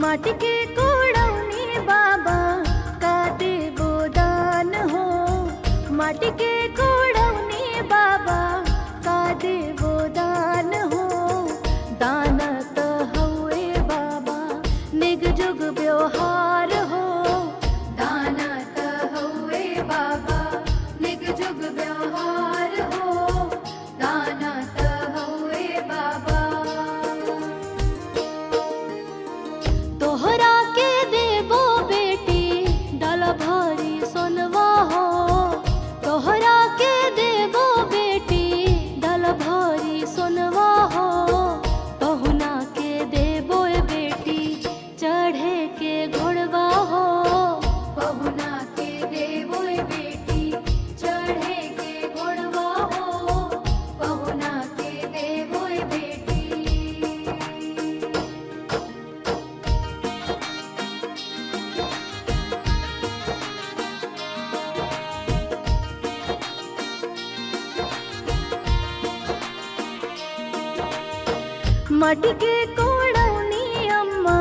माटी के कोड़ौनी बाबा का देवो दान हो। माटी के कोड़ौनी बाबा का देवो दान हो। दान त हउए बाबा निग जुग व्यवहार हो। दान त हउए बाबा निग जुग व्यवहार हो। दान त हउए बाबा तोहरा के देबो बेटी डाल भारी सोनवा हो। तोहरा के देबो बेटी डाल भारी सोनवा हो। पहुना के देबो बेटी चढ़े के घोड़वा हो। पहुना के देबो बेटी चढ़े के घोड़वा हो। पहुना के देबो बेटी माटी के कोड़ौनी अम्मा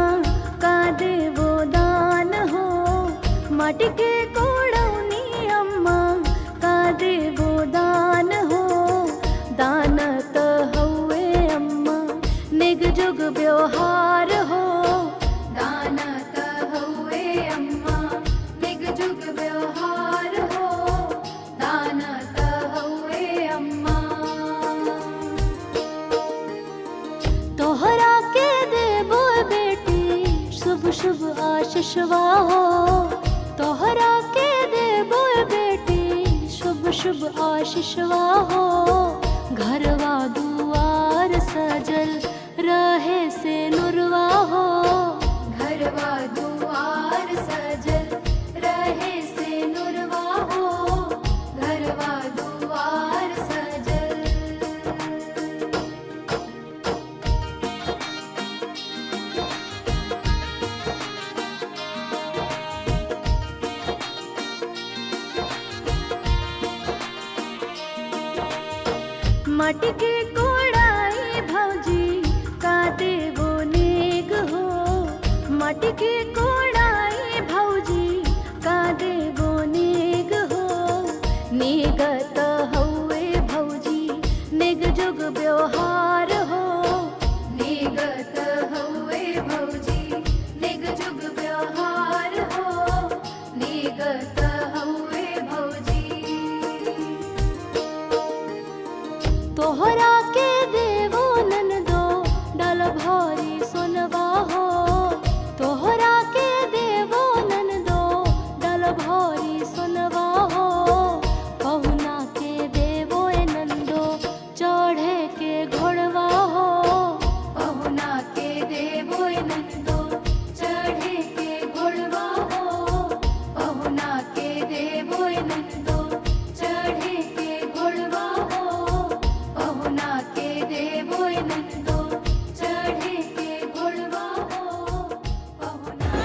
का देवो दान हो। माटी के कोड़ौनी अम्मा का देवो दान हो। दान त हउए अम्मा निग जुग व्यवहार हो। दान त हउए अम्मा निग जुग व्यवहार हो। दान त हउए अम्मा तोहरा के देबो बेटी शुभ शुभ आशीषवा हो। तोहरा के देबो बेटी शुभ शुभ आशीषवा हो। घरवा दुआर सजल रहे से नुरवा हो। घरवा दुआर सजल रहे से नुरवा हो। घरवा दुआर सजल माटी के कोड़ाई भौजी का देवो नेग हो। माटी के कोड़ाई भौजी का देवो नेग हो। नेग त हउए भौजी निग जुग व्यवहार हो। नेग त हउए भौजी निग जुग व्यवहार हो। नेग त हउए भौजी तोहरा के देवो ननदो डाल भारी सोनवा हो। तोहरा के देवो ननदो डाल भारी सोनवा हो। पहुना के देवो नंदो चढ़े के घोड़वा हो। पहुना के देवो नंदो चढ़े के घोड़वा हो। पहुना के देवो नंदो चढ़े के घोड़वा हो। पहुना के देवो नंदो चढ़े के घोड़वा हो। पहुना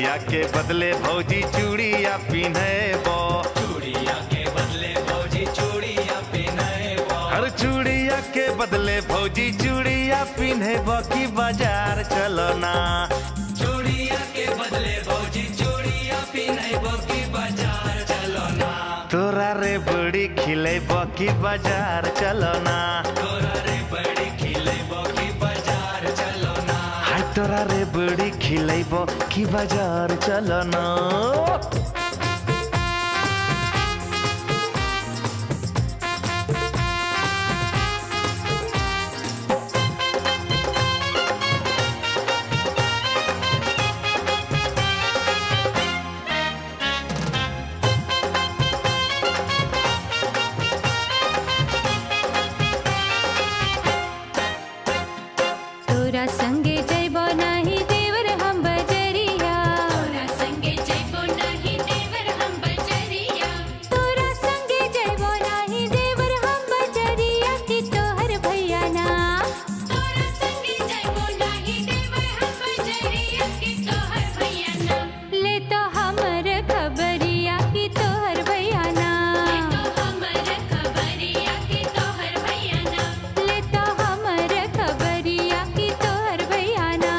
भैया के बदले भौजी चूड़िया पिन्हबो। चूड़िया के बदले भौजी चूड़िया पिन्हबो। हर चूड़िया के बदले भौजी चूड़िया पिन्हबो की बाजार चलो ना। चूड़िया के बदले भौजी चूड़िया पिन्हबो की बाजार चलो ना। तोरा रे बड़ी खिलेबो की बाजार चलो ना। तोरा रे बड़ी खिलेबो की बाजार चलो ना। हाय तोरा रे बड़ी खिलेबो की बाजार चलो ना। तोरा संगे जइबो नाही देवर हम बजरिया। तोरा संगे जइबो नाही देवर हम बजरिया। तोरा संगे जइबो नाही देवर हम बजरिया की तोहर भैया ना। तोरा संगे जइबो नाही देवर हम बजरिया की तोहर भैया ना। ले तो हमर खबरिया की तोहर भैया ना। ले तो हमर खबरिया की तोहर भैया ना। ले तो हमर खबरिया की तोहर भैया ना।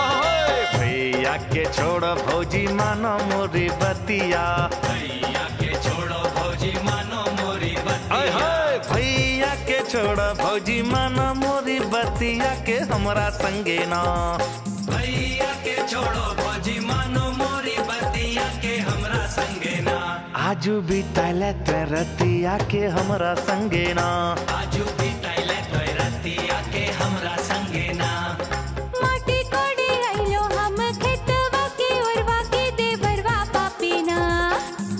ओए भैया के छोड़ भौजी मानो मोरी बतिया। भैया के छोड़ो भौजी मानो मोरी हाय बतिया। हाय भैया के छोड़ भौजी मानो मोरी बतिया के हमरा संगे ना। भैया के छोड़ो भौजी मानो मोरी बतिया के हमरा संगे ना। आजू बिताले ते रतिया के हमरा संगे ना। आजू बिताइले तोय रतिया के हमरा संगे ना। माटी कोड़ी आइलो हम खेतवा की ओरवा की देवरवा पापीना।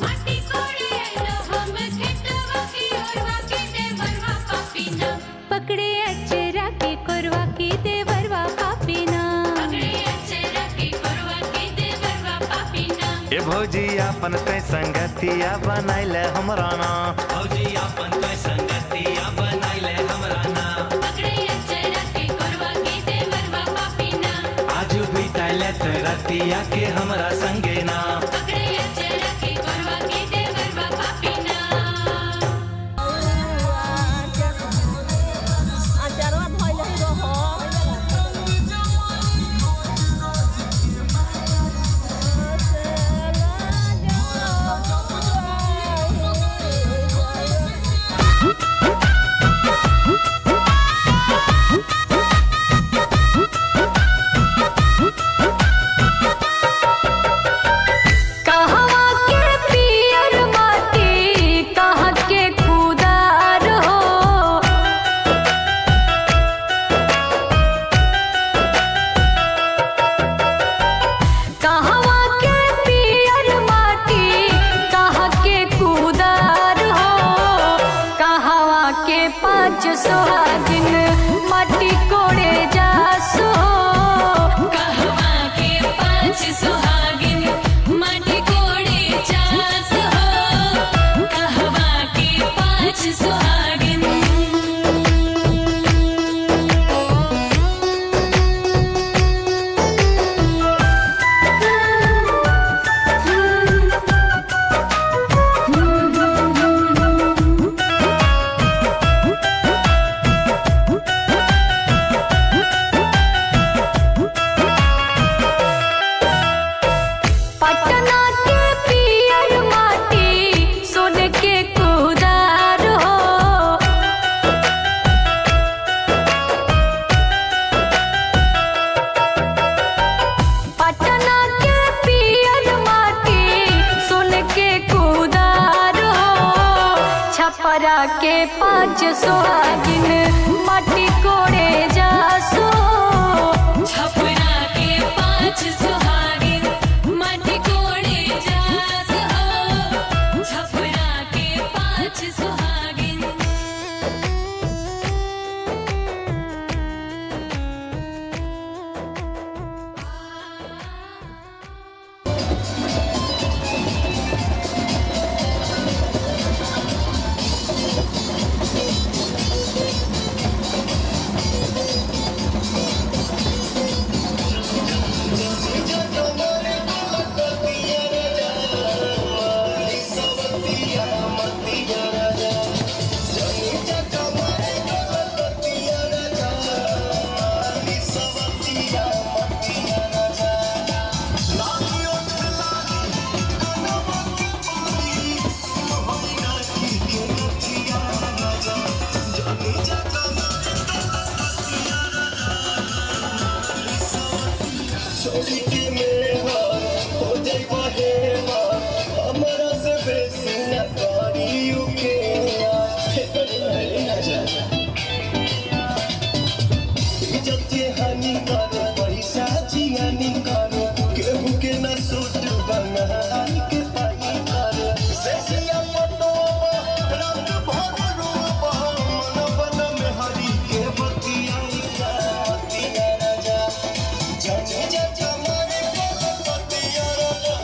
माटी कोड़ी आइलो हम खेतवा की ओरवा की देवरवा पापीना। पकड़े अचरा की कोरवा की देवरवा पापीना। पकड़े अचरा की कोरवा की देवरवा पापीना। ए भौजी अपन ते संगतिया बनाइले हमरा ना। भौजी अपन तोय संगतिया बनाइले हमरा ना। पकड़े अचरा की कोरवा की देवरवा पापीना। आजू बिताइले तोय रतिया के हमरा संगे ना। पकड़े अचरा की कोरवा की देवरवा पापीना। कहवा के पियर माटी कहाँ के खुदार हो। कहवा के पियर माटी कहाँ के खुदार हो। कहवा के पाँच सुहागिन माटी कोड़े जासो। कहवा के पाँच सुहागिन माटी कोड़े जास हो। कहवा के पाँच सुहागिन। पटना के पियर माटी सोन के कुदार हो। पटना के पियर माटी सोन के कुदार हो। छपरा के पाँच सुहागिन माटी कोड़े जासो। छपरा के पाँच सुहागिन माटी कोड़े जास हो। मतिया मतिया राजा लाली उठ लाली कनवा के पानी होई नाची के मतिया राजा जानी जाता मतिया राजा छोड़ी के मेवा हो जाई बहेवा हमरा से बेसी न करियो के इज्जत हानि कर पैसा जियानी कर केहू के न सूट बंगाल के पानी कर सेसिया पटोबा रंग भर रूपा मन बन में हरी के बतिया बतिया राजा जाने जा मारे के बतिया राजा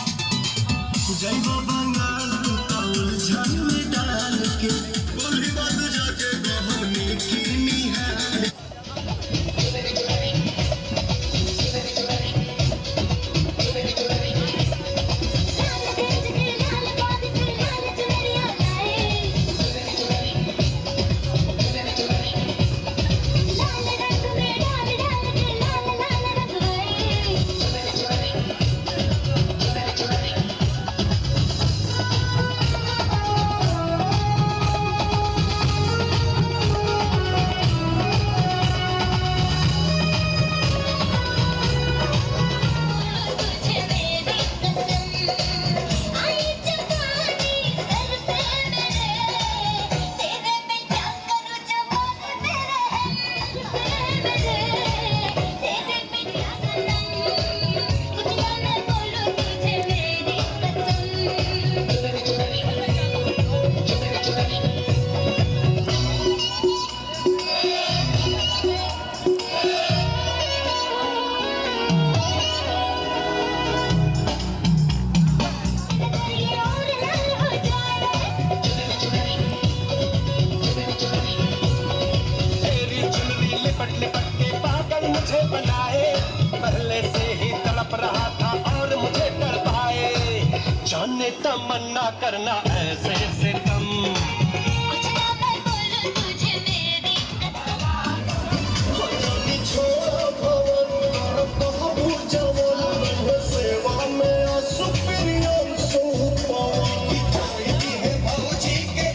जय बंगाल तौल झल में डाल के बोली बात जाके गहने कीनी है पहले से ही तड़प रहा था और मुझे तड़पाए जाने तमन्ना करना ऐसे से कम सेवा में सुपीरियर भौजी के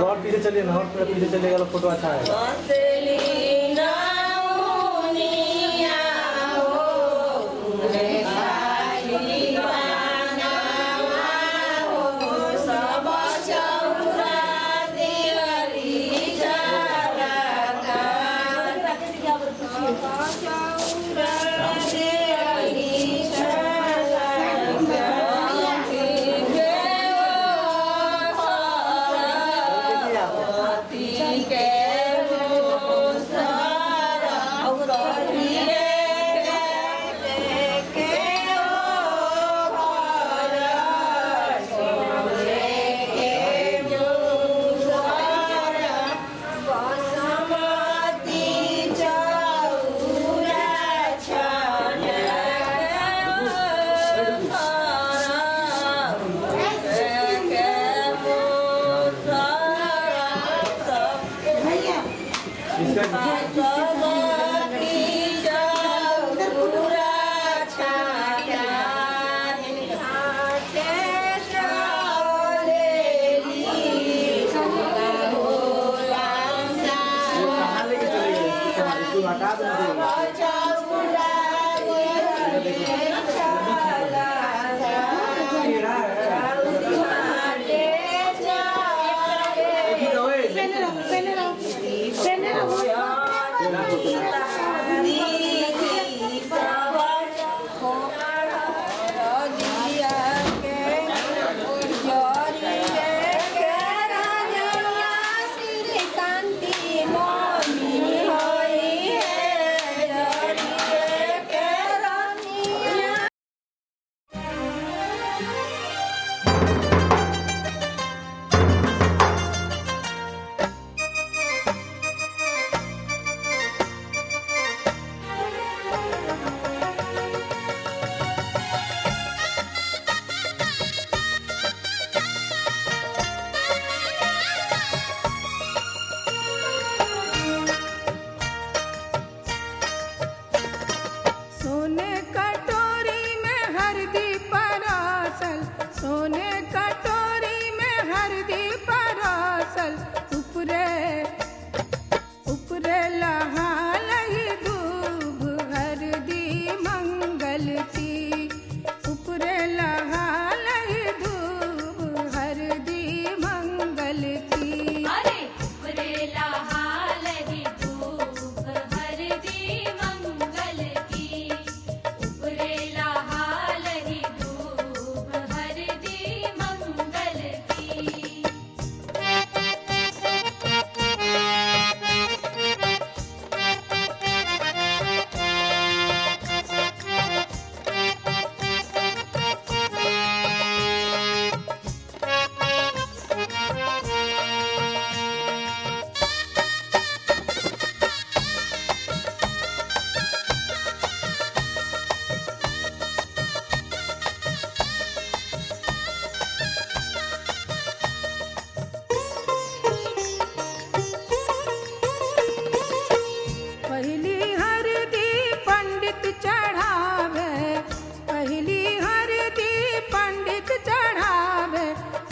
और पीछे चलिए ना, और पीछे चलिएगा तो फोटो अच्छा आएगा।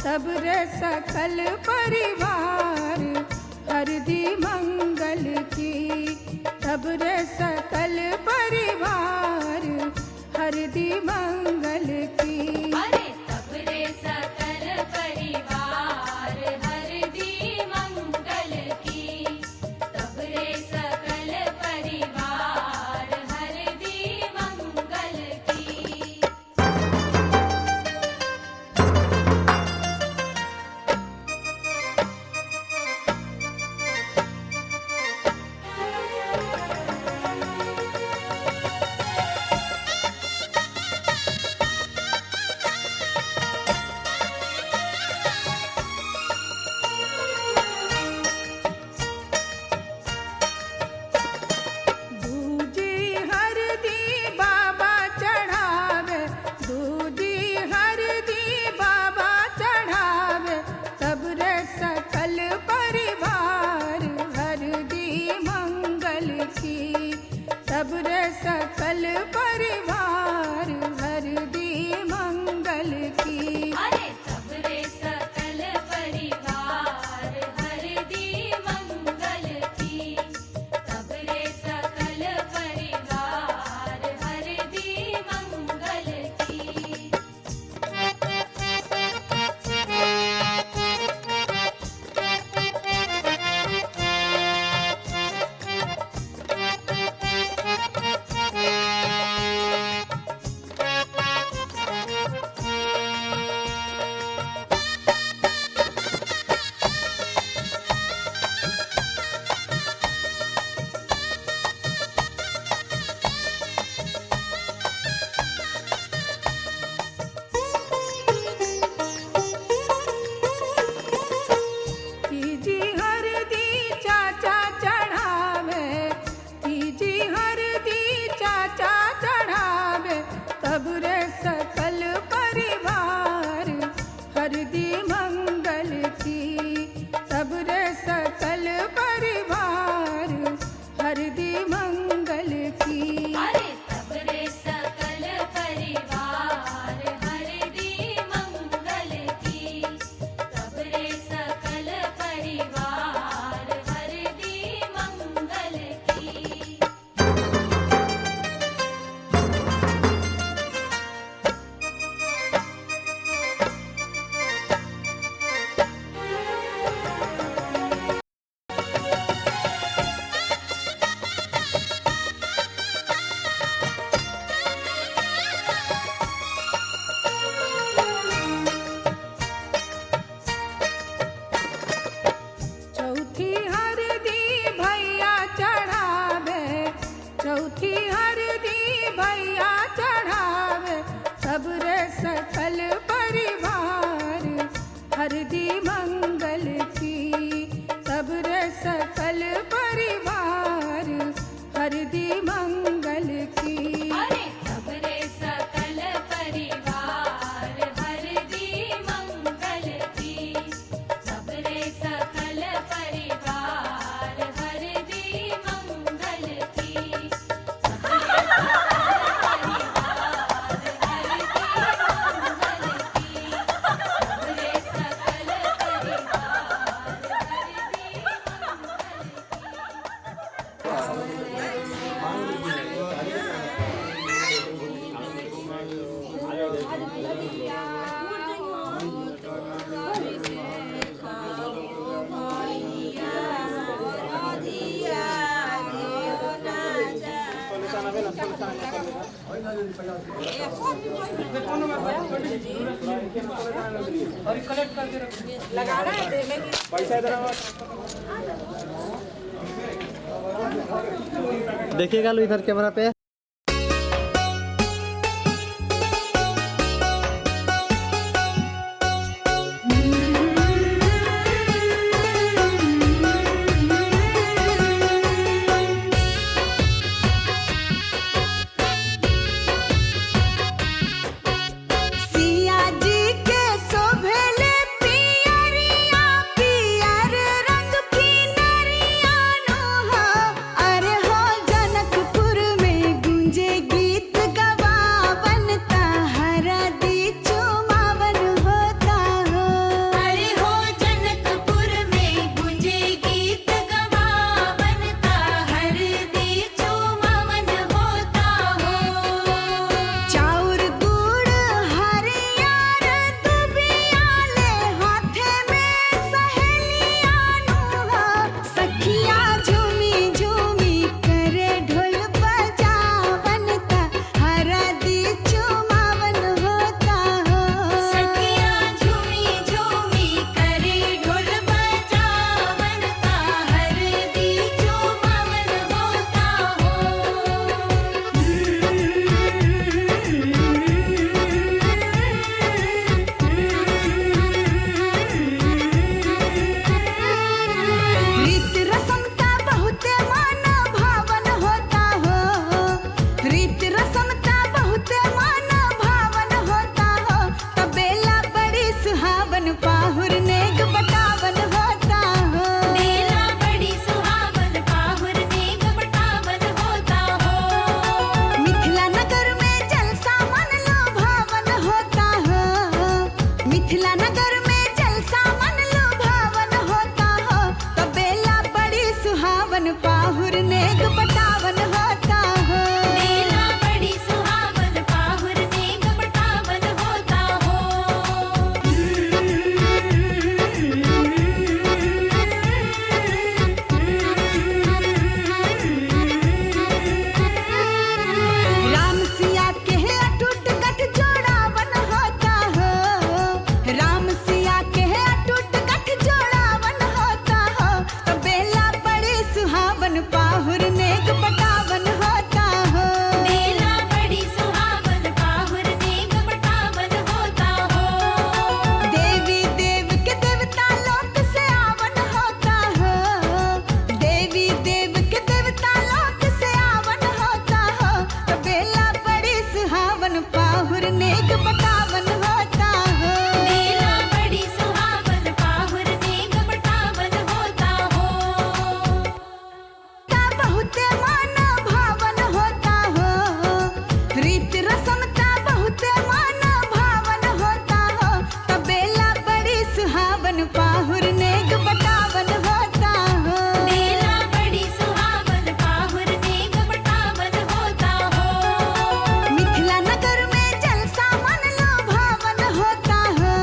सबरे सकल परिवार हरदी मंगल की, सबरे सकल परिवार हरदी मंगल की। अरे सबरे सकल परिवार हरदी मंगल की, सबरे सकल परिवार हरदी मंगल की। दूजी हरदी बाबा चढ़ावे, दूजी हरदी बाबा चढ़ावे, सबरे सकल परिवार हरदी मंगल की, सबरे सकल परिवार हरदी मंगल की। अरे सबरे सकल परिवार हरदी मंगल की, सबरे सकल परिवार हरदी मंगल की। तीजी हरदी चाचा चढ़ावे, तीजी हरदी चाचा चढ़ावे, सबरे सकल परिवार हरदी मंगल की, सबरे सकल परिवार हरदी मंगल की। अरे सबरे सकल परिवार हरदी मंगल की, सबरे सकल परिवार हरदी मंगल की। चौथी हरदी भैया चढ़ावे, चौथी हरदी भैया चढ़ावे, सबरे सकल परिवार हरदी मंगल की, सबरे सकल परिवार हरदी मंगल की। अरे सबरे सकल परिवार हरदी मंगल की, सबरे सकल परिवार हरदी मंगल की, सबरे सकल परिवार हरदी मंगल की, सबरे सकल परिवार हरदी देखिएगा लो इधर कैमरा पे। सिया जी के शोभेले पियरिया, पियर रंग की नरिया नो हो, अरे हो जनकपुर में बेला बड़ी सुहावन पाहुर नेक बटावन होता हो। बेला बड़ी सुहावन पाहुर नेक बटावन होता हो। ता बहुते माना भावन होता हो। रीत रसम ता बहुते माना भावन होता हो। ता बेला बड़ी सुहावन पाहुर नेक बटावन होता हो। बेला बड़ी सुहावन पाहुर नेक बटावन होता हो। मिथिला नगर में जलसा मन लो भावन होता हो।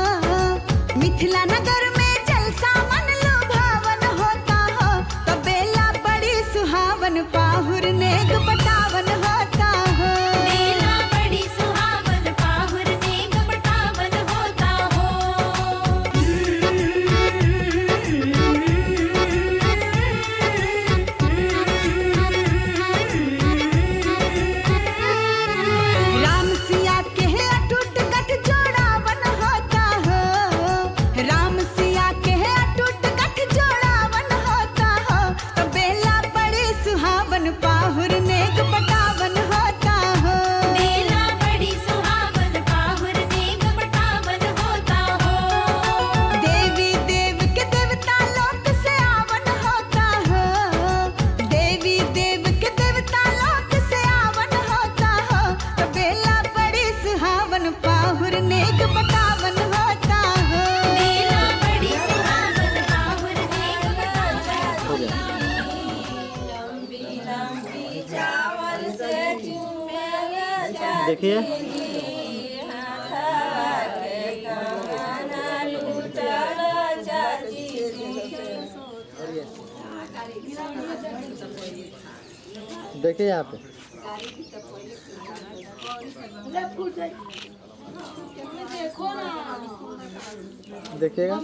मिथिला नगर में जलसा मन लो भावन होता हो। तो बेला बड़ी सुहावन पाहुर नेक बटावन होता हो। बेला बड़ी सुहावन पाहुर नेक बटावन होता हो। राम सिया के अटूट गठ जोड़ावन होता हो। राम सिया के अटूट गठ जोड़ावन होता हो। तो बेला बड़ी सुहावन पाहुर नेक बटावन होता हो। बेला बड़ी सुहावन पाहुर नेक बटावन होता हो। देवी देव के देवता लोक से आवन होता हो। देवी देव के देवता लोक से आवन होता हो। तो बेला बड़ी सुहावन पाहुर नेक बटावन होता हो। बेला बड़ी सुहावन पाहुर नेक बटावन देखिए देखिए यहाँ पे देखिएगा।